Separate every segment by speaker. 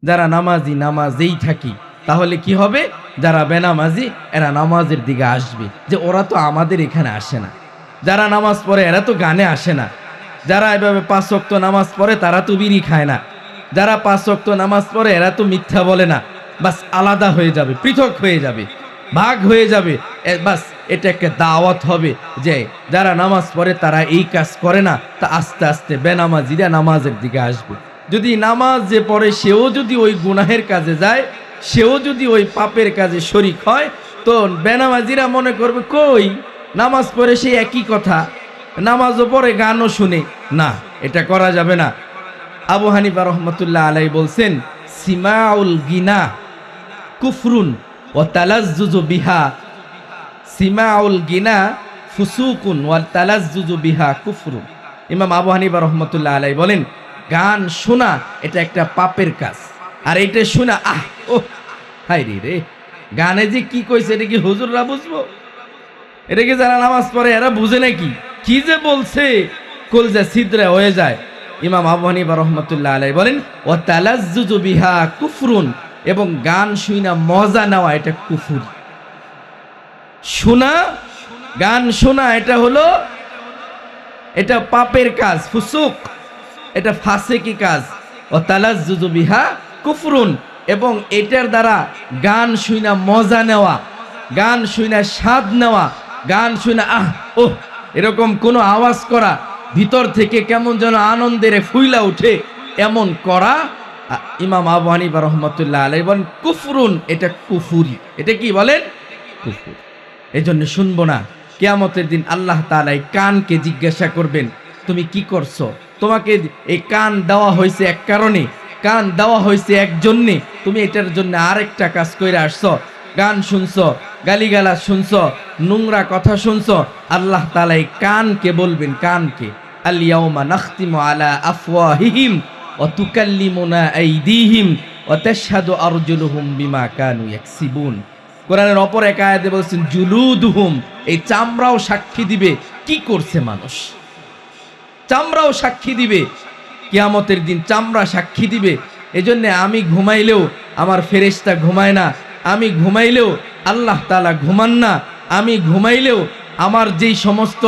Speaker 1: যারা নামাজি নামাজেই থাকি, তাহলে কি হবে? যারা বেনামাজি এরা নামাজের দিকে আসবে, যে ওরা তো আমাদের এখানে আসে না। যারা নামাজ পড়ে এরা তো গানে আসে না। যারা এভাবে 5 ওয়াক্ত নামাজ পড়ে তারা তো বিড়ি খায় না। যারা 5 ওয়াক্ত নামাজ পড়ে এরা তো মিথ্যা বলে না। বাস আলাদা হয়ে যাবে, পৃথক হয়ে যাবে, ভাগ হয়ে যাবে। বাস এটা একটা দাওয়াত হবে যে যারা নামাজ পড়ে তারা এই কাজ করে না, তা আস্তে আস্তে বেনামাজিরা নামাজের দিকে আসবে। যদি নামাজ যে পড়ে সেও যদি ওই গুনাহের কাজে যায়, সেও যদি ওই পাপের কাজে শরিক হয়, তো বেনামাজিরা মনে করবে কই নামাজ পড়ে সেই একই কথা, নামাজও পড়ে গানও শুনে। না, এটা করা যাবে না। আবু হানিফা রহমতুল্লাহ আলাই বলছেন, সিমাউল গিনা কুফরুন ও তালাজ্জুজু বিহা, সিমাউল গিনা ফুসুকুন ওয়া তালাজ্জুজু বিহা কুফরুন। ইমাম আবু হানিফা রহমতুল্লাহ আলাই বলেন, গান শোনা এটা একটা পাপের কাজ, আর এটা শোনা ও হাই রে, গানে যে কি কইছে এটা কি হুজুররা বুঝবো? এটা কি যারা নামাজ পড়ে এরা বুঝে নাকি? কি যে বলছে কলজা ছিদ্রা হয়ে যায়। ইমাম আবু হানিফা রহমতুল্লাহ আলাই বলেন, ও তালাজ্জুজু বিহা কুফরুন, এবং গান শুনা মজা নেওয়া এটা কুফর। শোনা, গান শোনা এটা হলো, এটা পাপের কাজ, ফুসুক, এটা ফাসিকি কাজ। ও তালাজ্জুজু বিহা কুফরুন, এবং এটার দ্বারা গান শুনা মজা নেওয়া, গান শুনা স্বাদ নেওয়া, গান শুনা এরকম কোনো আওয়াজ করা, ভিতর থেকে কেমন যেন আনন্দের ফুইলা উঠে, এমন করা, ইমাম আবু হানিফা রহমতুল্লাহ আলাইহি বলেন কুফরুন, এটা কুফুরি। এটা কি বলেন? কুফুর। এই জন্য শুনবো না। কিয়ামতের দিন আল্লাহ তাআলা এই কানকে জিজ্ঞাসা করবেন, তুমি কি করছো? তোমাকে এই কান দেওয়া হয়েছে এক কারণে, কান দেওয়া হয়েছে এক জন্যে, তুমি এটার জন্য আরেকটা কাজ করে আসছো। গান শুনছো, গালিগালাজ শুনছো, নোংরা কথা শুনছো। আল্লাহ তাআলা এই কানকে বলবেন, কানকে, আল ইয়াউমা নাখতিমু আলা আফওয়াহিহিম ওয়া তুকাল্লিমুনা আইদিহিম ওয়া তাশহাদু আরজুলুহুম বিমা কানু ইয়াকসিবুন। কোরআনের অপর এক আয়াতে বলছেন জুলুদুহুম, এই চামড়াও সাক্ষী দিবে কি করছে মানুষ। চামড়াও সাক্ষী দিবে, কিয়ামতের দিন চামড়া সাক্ষী দিবে। এজন্য আমি ঘুমাইলেও আমার ফেরেশতা ঘুমায় না, আমি ঘুমাইলেও আল্লাহ তাআলা ঘুমান না, আমি ঘুমাইলেও আমার যেই সমস্ত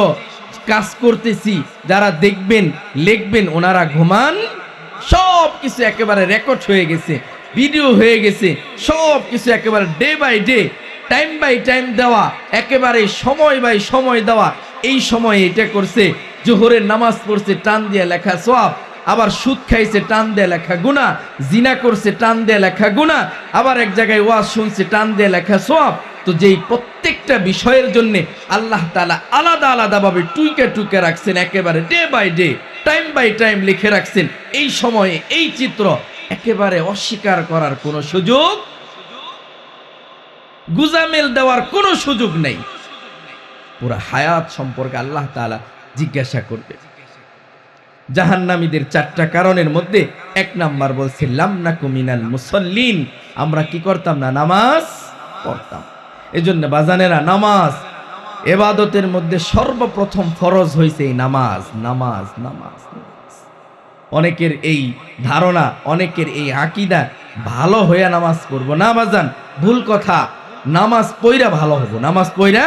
Speaker 1: কাজ করতেছি যারা দেখবেন লিখবেন ওনারা ঘুমান। সব কিছু একেবারে রেকর্ড হয়ে গেছে, ভিডিও হয়ে গেছে, সব কিছু একেবারে day by day, time by time দেওয়া, একেবারে সময় বাই সময় দেওয়া। এই সময়ে এটা করছে, জোহরের নামাজ পড়ছে টান দিয়ে লেখা সওয়াব, আবার সুদ খাইছে টান দিয়ে লেখা গুনাহ, জিনা করছে টান দিয়ে লেখা গুনাহ, আবার এক জায়গায় ওয়াজ শুনছে টান দিয়ে লেখা সওয়াব। তো যেই প্রত্যেকটা বিষয়ের জন্য আল্লাহ তাআলা আলাদা আলাদাভাবে টুইকে টুইকে রাখছেন, একেবারে day by day, time by time লিখে রাখছেন। এই সময়ে এই চিত্র একেবারে অস্বীকার করার কোনো সুযোগ, গুজামেল দেওয়ার কোনো সুযোগ নেই। পুরা হায়াত সম্পর্কে আল্লাহ তাআলা জিজ্ঞাসা করবে। জাহান্নামীদের 4টা কারণের মধ্যে 1 নাম্বার বলছে লাম নাকু মিনাল মুসাল্লিন, আমরা কি করতাম না, নামাজ পড়তাম। এজন্য বাজানেরা, নামাজ ইবাদতের মধ্যে সর্বপ্রথম ফরজ হইছে এই নামাজ, নামাজ, নামাজ। অনেকের এই ধারণা, অনেকের এই আকীদা, ভালো হইয়া নামাজ পড়বো না বাজান, ভুল কথা। নামাজ পইরা ভালো হবো, নামাজ পইরা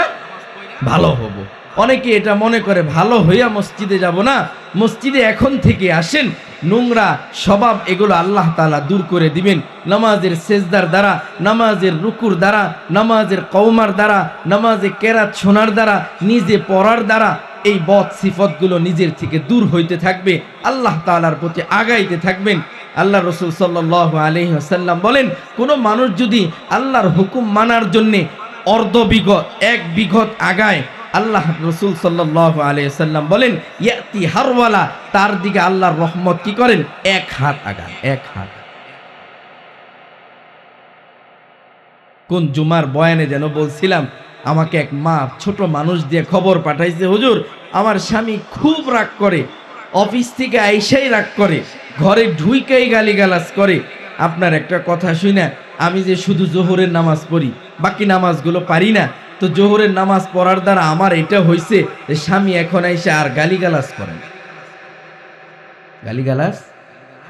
Speaker 1: ভালো হবো। অনেকে এটা মনে করে ভালো হইয়া মসজিদে যাব না, মসজিদে এখন থেকে আসেন, নোংরা স্বভাব এগুলো আল্লাহ তাআলা দূর করে দিবেন নামাজের সেজদার দ্বারা, নামাজের রুকুর দ্বারা, নামাজের কওমার দ্বারা, নামাজে কেরাত শোনার দ্বারা, নিজে পড়ার দ্বারা। এই বদ সিফতগুলো নিজের থেকে দূর হইতে থাকবে, আল্লাহ তাআলার প্রতি আগাইতে থাকবেন। আল্লাহ রাসূল সাল্লাল্লাহু আলাইহি ওয়াসাল্লাম বলেন, কোন মানুষ যদি আল্লাহর হুকুম মানার জন্যে অর্ধবিগত 1 বিঘত আগায়, আল্লাহ রাসূল সাল্লাল্লাহু আলাইহি ওয়াসাল্লাম বলেন ইয়াতি হারওয়ালা, তার দিকে আল্লাহর রহমত কি করেন, 1 হাত আগান, 1 হাত। কোন জুমার বয়ানে যেন বলছিলাম, আমাকে এক মা ছোট মানুষ দিয়ে খবর পাঠাইছে, হুজুর আমার স্বামী খুব রাগ করে, অফিস থেকে আইসাই রাগ করে, ঘরে ঢুইকাই গালিগালাজ করে। আপনার একটা কথা শুনে আমি যে শুধু জোহরের নামাজ পড়ি, বাকি নামাজগুলো পারি না, তো জোহরের নামাজ পড়ার দ্বারা আমার এটা হয়েছে যে স্বামী এখন আইসা আর গালিগালাজ করেন। গালিগালাজ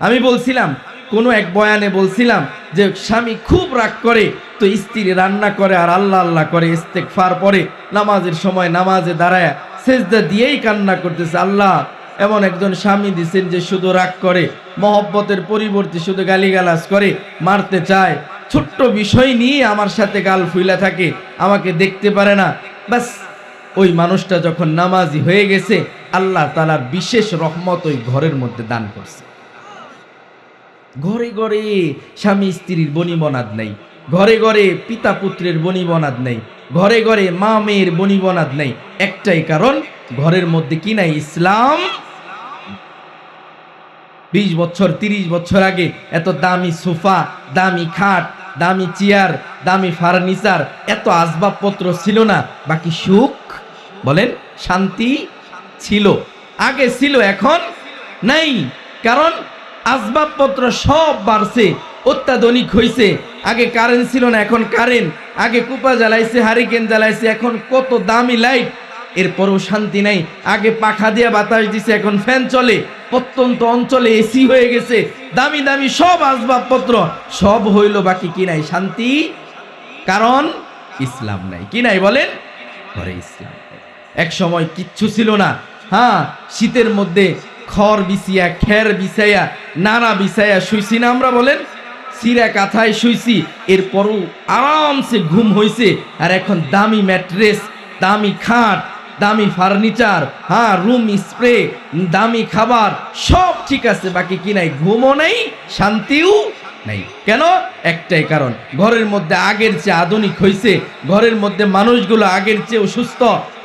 Speaker 1: আমি বলছিলাম কোনো এক বয়ানে বলছিলাম যে স্বামী খুব রাগ করে তো স্ত্রী রান্না করে আর আল্লাহ আল্লাহ করে, ইস্তেগফার পড়ে, নামাজের সময় নামাজে দাঁড়ায় সেজদা দিয়েই কান্না করতেছে, আল্লাহ এমন একজন স্বামী দিছেন যে শুধু রাগ করে, মহব্বতের পরিবর্তে শুধু গালিগালাজ করে, মারতে চায়, ছোট্ট বিষয় নিয়ে আমার সাথে গাল ফুইলা থাকে, আমাকে দেখতে পারে না। বাস ওই মানুষটা যখন নামাজি হয়ে গেছে, আল্লাহ তাআলার বিশেষ রহমত ওই ঘরের মধ্যে দান করছে। ঘরে ঘরে স্বামী স্ত্রীর বনিবনাদ নেই, ঘরে ঘরে পিতা পুত্রের বনিবনাদ নেই, ঘরে ঘরে মা মেয়ের বনিবনাদ নেই। একটাই কারণ, ঘরের মধ্যে কি নাই? ইসলাম। 20 বছর 30 বছর আগে এত দামি সোফা, দামি খাট, দামি চেয়ার, দামি ফার্নিচার, এত আসবাবপত্র ছিল না। বাকি সুখ বলেন, শান্তি ছিল, আগে ছিল, এখন নাই। কারণ আসবাবপত্র সব বাড়ছে, অত্যাধুনিক হয়েছে। আগে কারেন্ট ছিল না, এখন কারেন্ট। আগে কুপা জ্বালাইছে, হারিকেন জ্বালাইছে, এখন কত দামি লাইট, এরপরও শান্তি নাই। আগে পাখা দিয়ে বাতাস দিছে, এখন ফ্যান চলে। প্রত্যন্ত অঞ্চলে এসি হয়ে গেছে, দামি দামি সব আসবাবপত্র, সব হইল, বাকি কি নাই? শান্তি। কারণ ইসলাম নাই। কি নাই বলেন? ঘরে ইসলাম। এক সময় কিচ্ছু ছিল না, হ্যাঁ, শীতের মধ্যে খড় বিছিয়া, খের বিছাইয়া, নাড়া বিছাইয়া শুইছি না আমরা? বলেন, সিরা কাঁথায় শুইছি, এরপরও আরামসে ঘুম হইছে। আর এখন দামি ম্যাট্রেস, দামি খাট, দামি ফার্নিচার, হ্যাঁ, রুম স্প্রে, দামি খাবার, সব ঠিক আছে, বাকি কি নাই? ঘুমও নেই, শান্তিও নাই। কেন? একটাই কারণ, ঘরের মধ্যে আগের চেয়ে আধুনিক হয়েছে, ঘরের মধ্যে মানুষগুলো আগের চেয়েও সুস্থ,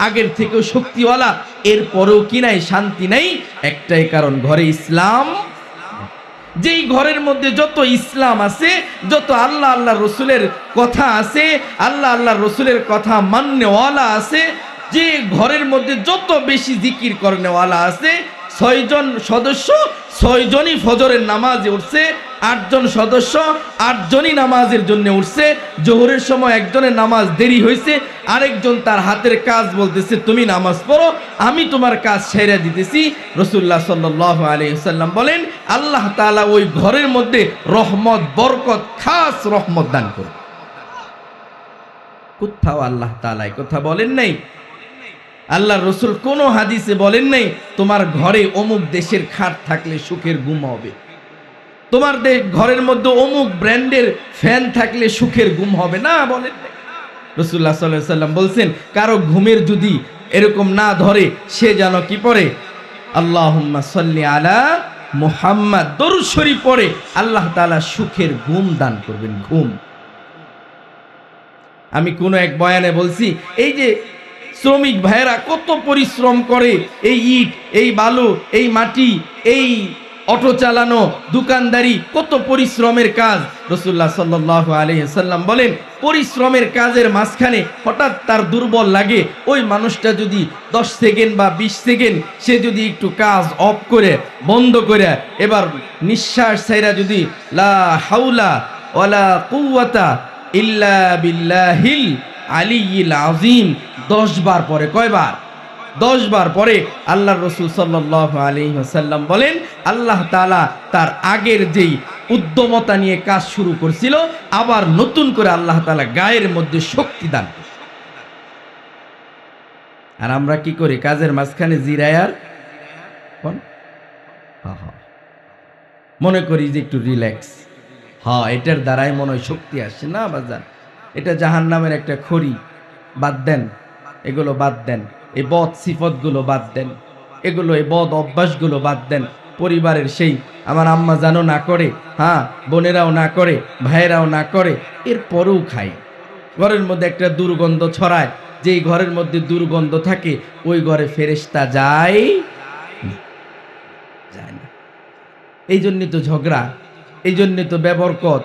Speaker 1: আগের থেকেও শক্তিওয়ালা, এরপরেও কি নাই? শান্তি নাই। একটাই কারণ, ঘরে ইসলাম। যেই ঘরের মধ্যে যত ইসলাম আছে, যত আল্লাহ আল্লাহ রসুলের কথা আছে, আল্লাহ আল্লাহ রসুলের কথা মাননেওয়ালা আছে, যে ঘরের মধ্যে যত বেশি জিকির করনেওয়ালা আছে, 6 জন সদস্য 6 জনই ফজরের নামাজে উঠছে, 8 জন সদস্য 8 জনই নামাজের জন্য উঠছে। জোহরের সময় একজনের নামাজ দেরি হয়েছে, আরেকজন তার হাতের কাজ বলতেছে, তুমি নামাজ পড়ো, আমি তোমার কাজ ছেড়ে দিতেছি। রাসূলুল্লাহ সাল্লাল্লাহু আলাইহি ওয়াসাল্লাম বলেন, আল্লাহ তাআলা ওই ঘরের মধ্যে রহমত, বরকত, খাস রহমত দান করে। কোথাও আল্লাহ তাআলা এই কথা বলেন নাই। আল্লাহ রসুল কোনো হাদিসে বলেন নাই তোমার ঘরে অমুক দেশের খাট থাকলে সুখের ঘুম হবে, তোমার ঘরের মধ্যে অমুক ব্র্যান্ডের ফ্যান থাকলে সুখের ঘুম হবে না, বলেন নাই। রাসূলুল্লাহ সাল্লাল্লাহু আলাইহি ওয়াসাল্লাম বলছেন, কারো ঘুমের যদি এরকম না ধরে, সে যেন কি পড়ে? আল্লাহুম্মা সাল্লি আলা মুহাম্মাদ, দরুদ শরীফ পড়ে, আল্লাহ তাআলা সুখের ঘুম দান করবেন। ঘুম। আমি কোনো এক বয়ানে বলছি, এই যে শ্রমিক ভাইয়েরা কত পরিশ্রম করে, এই ইট, এই বালু, এই মাটি, এই অটো চালানো, দোকানদারি, কত পরিশ্রমের কাজ। রাসূলুল্লাহ সাল্লাল্লাহু আলাইহি ওয়াসাল্লাম বলেন, পরিশ্রমের কাজের মাঝখানে হঠাৎ তার দুর্বল লাগে, ওই মানুষটা যদি 10 সেকেন্ড বা 20 সেকেন্ড সে যদি একটু কাজ অফ করে, বন্ধ করে, এবার নিঃশ্বাস ছাইরা যদি লা হাওলা ওয়ালা কুওয়াতা ইল্লা বিল্লাহিল আলিয়্যিল আযীম 10 বার পরে, কয়বার? 10 বার পরে আল্লাহর রাসূল সাল্লাল্লাহু আলাইহি ওয়াসাল্লাম বলেন, আল্লাহ তাআলা তার আগের যেই উদ্যমতা নিয়ে কাজ শুরু করছিল, আবার নতুন করে আল্লাহ তাআলা গায়ের মধ্যে শক্তি দান করেন। আর আমরা কি করি? কাজের মাঝখানে জিরায় আর মনে করি যে একটু রিল্যাক্স, হ্যাঁ, এটার দ্বারাই মনে হয় শক্তি আসে। না বাজান, এটা জাহান্নামের একটা খড়ি। বাদ দেন, এগুলো বাদ দেন, এই বদ সিফতগুলো বাদ দেন, এগুলো এই বদ অভ্যাসগুলো বাদ দেন। পরিবারের সেই আমার আম্মা জানো না করে, হ্যাঁ, বোনেরাও না করে, ভাইয়েরাও না করে, এরপরেও খাই। ঘরের মধ্যে একটা দুর্গন্ধ ছড়ায়, যেই ঘরের মধ্যে দুর্গন্ধ থাকে ওই ঘরে ফেরেশতা যায় না। এই জন্যই তো ঝগড়া, এই জন্যই তো বেবরকত,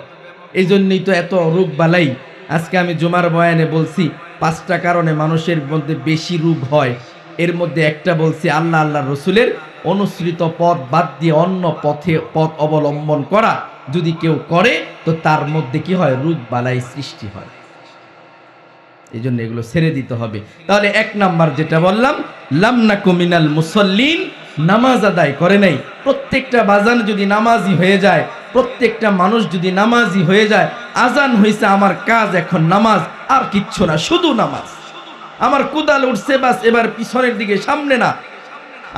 Speaker 1: এই জন্যই তো এত রোগ বালাই। আজকে আমি জুমার বয়ানে বলছি 5টা কারণে মানুষের মধ্যে বেশি রোগ হয়। এর মধ্যে একটা বলছি, আল্লাহ আল্লাহ রসুলের অনুসৃত পথ বাদ দিয়ে অন্য পথ অবলম্বন করা যদি কেউ করে, তো তার মধ্যে কি হয়? রোগ বালাই সৃষ্টি হয়। এই জন্য এগুলো ছেড়ে দিতে হবে। তাহলে 1 নাম্বার যেটা বললাম, লাম নাকু মিনাল মুসাল্লিন, নামাজ আদায় করে নাই। প্রত্যেকটা বাজান যদি নামাজি হয়ে যায়, প্রত্যেকটা মানুষ যদি নামাজি হয়ে যায়, আজান হয়েছে আমার কাজ এখন নামাজ, আর কিচ্ছু না, শুধু নামাজ। আমার কুদাল উঠছে, বাস এবার পিছনের দিকে, সামনে না।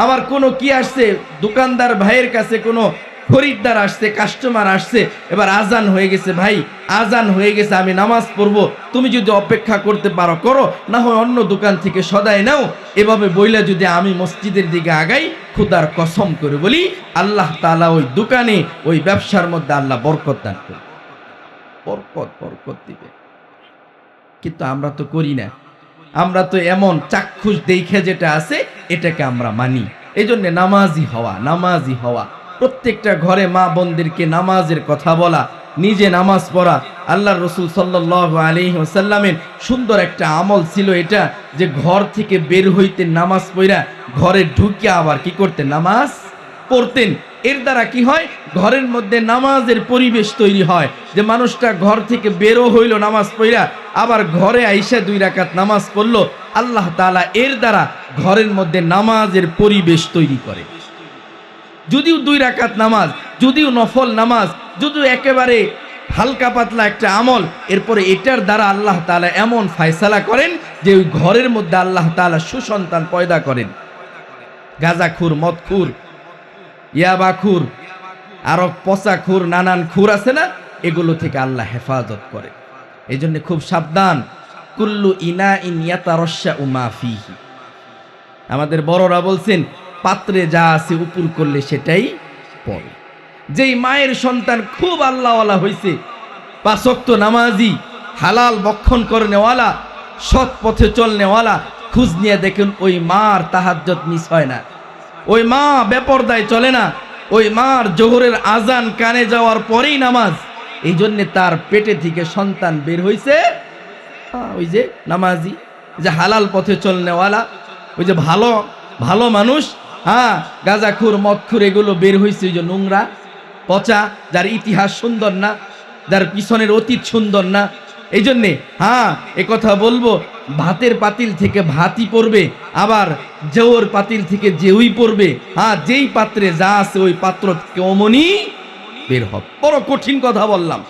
Speaker 1: আমার কোনো কি আসছে, দোকানদার ভাইয়ের কাছে কোনো খরিদ্দার আসছে, কাস্টমার আসছে, এবার আজান হয়ে গেছে, ভাই আজান হয়ে গেছে, আমি নামাজ পড়বো, তুমি যদি অপেক্ষা করতে পারো করো, না হয় অন্য দোকান থেকে সদাই নাও। এভাবে বইলা যদি আমি মসজিদের দিকে আগাই, খুদার কসম করে বলি আল্লাহ তাআলা ওই দোকানে, ওই ব্যবসার মধ্যে আল্লাহ বরকত দান করবে, বরকত দিবে। কিন্তু আমরা তো করি না, আমরা তো এমন চাক্ষুষ দেখে যেটা আছে এটাকে আমরা মানি। এই জন্য নামাজি হওয়া, প্রত্যেকটা ঘরে মা বোনদেরকে নামাজের কথা বলা, নিজে নামাজ পড়া। আল্লাহর রাসূল সাল্লাল্লাহু আলাইহি ওয়াসাল্লামের সুন্দর একটা আমল ছিল এটা, যে ঘর থেকে বের হইতে নামাজ পড়া, ঘরে ঢুকে আবার কি করতেন, নামাজ পড়তেন। এর দ্বারা কি হয়, ঘরের মধ্যে নামাজের পরিবেশ তৈরি হয়, যে মানুষটা ঘর থেকে বেরো হইল নামাজ পড়া, আবার ঘরে আইসা 2 রাকাত নামাজ পড়লো। আল্লাহ তাআলা এর দ্বারা ঘরের মধ্যে নামাজের পরিবেশ তৈরি করে। যদিও 2 রাকাত নামাজ, যদিও নফল নামাজ, যদিও একেবারে হালকা পাতলা একটা আমল, এরপরে এটার দ্বারা আল্লাহ তাআলা এমন ফয়সালা করেন যে ওই ঘরের মধ্যে আল্লাহ তাআলা সুসন্তান পয়দা করেন। গাঁজাখুর, মদখুর, ইয়াবাখুর, আরো পচাখুর, নানান খুর আছে না, এগুলো থেকে আল্লাহ হেফাজত করে। এই জন্য খুব সাবধান। কুল্লু ইনা ইন ইয়াতারাশাউ মা ফিহি। আমাদের বড়রা বলছেন, পাত্রে যা আছে উপর করলে সেটাই পড়ে। যেই মায়ের সন্তান খুব আল্লাহওয়ালা হয়েছে, 5 ওয়াক্ত নামাজি, হালাল বক্ষণ করে নেওয়ালা, সৎ পথে চলনেওয়ালা, খুঁজ নিয়ে দেখুন ওই মার তাহাজ্জুদ মিস হয় না, ওই মা বেপরদায় চলে না, ওই মার জোহরের আজান কানে যাওয়ার পরেই নামাজ। এই জন্যে তার পেটে থেকে সন্তান বের হয়েছে ওই যে নামাজি, যে হালাল পথে চলনেওয়ালা, ওই যে ভালো ভালো মানুষ। গাঁজাখুর, মদখুর এগুলো বের হয়েছে ওই যে নোংরা, পচা, যার ইতিহাস সুন্দর না, যার পিছনের অতীত সুন্দর না। এই জন্যে একথা বলবো, ভাতের পাতিল থেকে ভাতই পড়বে, আবার জেওর পাতিল থেকে জেউই পড়বে। যেই পাত্রে যা আছে ওই পাত্র থেকে অমনি বের হবে। বড় কঠিন কথা বললাম।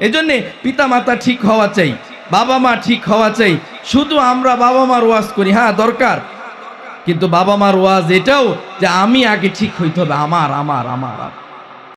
Speaker 1: এই জন্যে পিতা মাতা ঠিক হওয়া চাই, বাবা মা ঠিক হওয়া চাই। শুধু আমরা বাবা মার ওয়াজ করি, দরকার, কিন্তু বাবা মার ওয়াজ এটাও যে আমি আগে ঠিক হইতে হবে, আমার আমার আমার